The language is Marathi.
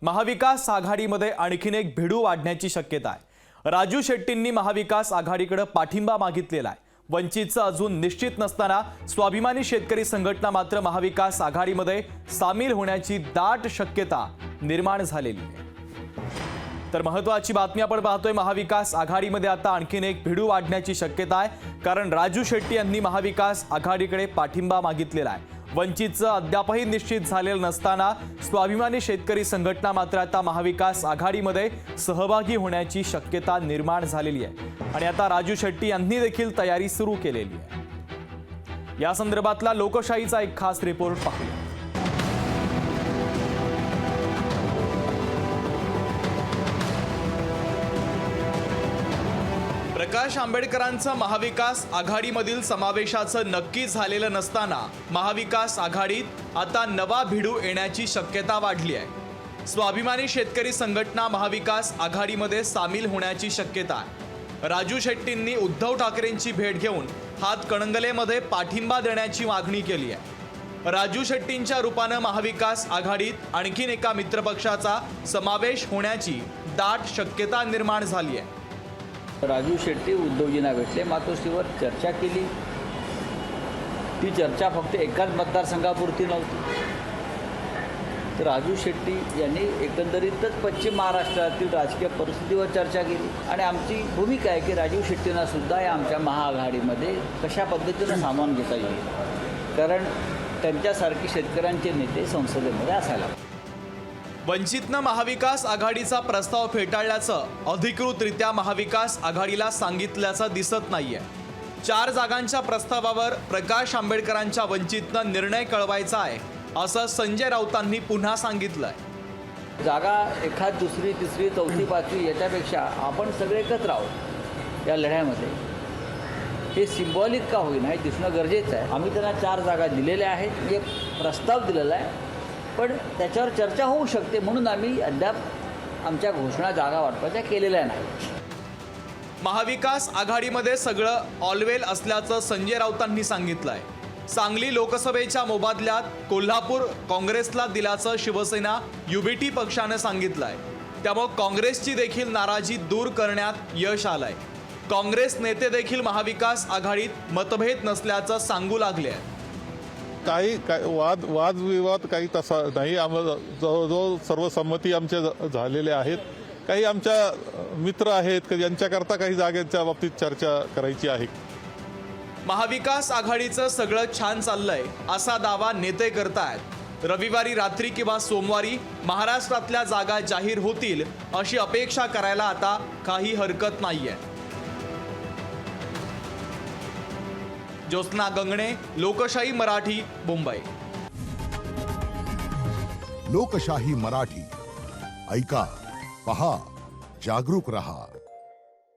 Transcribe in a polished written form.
महाविकास आघाडीमध्ये आणखीन एक भिडू वाढण्याची शक्यता आहे। राजू शेट्टींनी महाविकास आघाडीकडे पाठिंबा मागितलेला आहे। वंचितचं अजून निश्चित नसताना स्वाभिमानी शेतकरी संघटना मात्र महाविकास आघाडीमध्ये सामील होण्याची दाट शक्यता निर्माण झालेली आहे। तर महत्त्वाची बातमी आपण पाहतोय, महाविकास आघाडीमध्ये आता आणखीन एक भिडू वाढण्याची शक्यता आहे, कारण राजू शेट्टी यांनी महाविकास आघाडीकडे पाठिंबा मागितलेला आहे। वंचितचं अद्यापही निश्चित झालेलं नसताना स्वाभिमानी शेतकरी संघटना मात्र आता महाविकास आघाडीमध्ये सहभागी होण्याची शक्यता निर्माण झालेली आहे आणि आता राजू शेट्टी यांनी देखील तयारी सुरू केलेली आहे। या संदर्भातला लोकशाहीचा एक खास रिपोर्ट पाहूया। प्रकाश आंबेडकरांचा महाविकास आघाडीमधील समावेशाचं नक्की झालेलं नसताना महाविकास आघाडीत आता नवा भिडू येण्याची शक्यता वाढली आहे। स्वाभिमानी शेतकरी संघटना महाविकास आघाडीमध्ये सामील होण्याची शक्यता आहे। राजू शेट्टींनी उद्धव ठाकरेंची भेट घेऊन हातकणंगलेमध्ये पाठिंबा देण्याची मागणी केली आहे। राजू शेट्टींच्या रूपानं महाविकास आघाडीत आणखीन एका मित्रपक्षाचा समावेश होण्याची दाट शक्यता निर्माण झाली आहे। राजू शेट्टी उद्धवजींना भेटले, मातोश्रीवर चर्चा केली। ती चर्चा फक्त एकाच मतदारसंघापुरती नव्हती, तर राजू शेट्टी यांनी एकंदरीतच पश्चिम महाराष्ट्रातील राजकीय परिस्थितीवर चर्चा केली आणि आमची भूमिका आहे की राजू शेट्टींना सुद्धा या आमच्या महाआघाडीमध्ये कशा पद्धतीनं सामावून घेता येईल, कारण त्यांच्यासारखे शेतकऱ्यांचे नेते संसदेमध्ये असायला। वंचितनं महाविकास आघाडीचा प्रस्ताव फेटाळल्याचं अधिकृतरित्या महाविकास आघाडीला सांगितल्याचं दिसत नाहीये। 4 जागांच्या प्रस्तावावर प्रकाश आंबेडकरांच्या वंचितनं निर्णय कळवायचा आहे असं संजय राऊतांनी पुन्हा सांगितलंय। जागा एखाद दुसरी तिसरी चौथी पाचवी याच्यापेक्षा आपण सगळे एकत्र आहोत या लढ्यामध्ये, हे सिम्बॉलिक का होईना हे दिसणं गरजेचं आहे। आम्ही त्यांना 4 जागा दिलेल्या आहेत, एक प्रस्ताव दिलेला आहे, पण त्याच्यावर चर्चा होऊ शकते म्हणून आम्ही अद्याप आमच्या घोषणा जागा वाटपाच्या केलेल्या नाही। महाविकास आघाडीमध्ये सगळं ऑलवेल असल्याचं संजय राऊतांनी सांगितलंय। सांगली लोकसभेच्या मोबदल्यात कोल्हापूर काँग्रेसला दिल्याचं शिवसेना युबीटी पक्षानं सांगितलंय, त्यामुळे काँग्रेसची देखील नाराजी दूर करण्यात यश आलंय। काँग्रेस नेते देखील महाविकास आघाडीत मतभेद नसल्याचं सांगू लागले आहेत। काही वादविवाद काही तसा नाही, आम्हाला जवळजवळ सर्व संमती आमच्या झालेल्या आहेत। काही आमच्या मित्र आहेत की ज्यांच्याकरता काही जागेच्या बाबतीत चर्चा करायची आहे। महाविकास आघाडीचं सगळं छान चाललंय असा दावा नेते करतायत। रविवारी रात्री किंवा सोमवारी महाराष्ट्रातल्या जागा जाहीर होतील अशी अपेक्षा करायला आता काही हरकत नाहीये। ज्योत्स्ना गंगणे, लोकशाही मराठी, मुंबई। लोकशाही मराठी, ऐका, पहा, जागरूक रहा।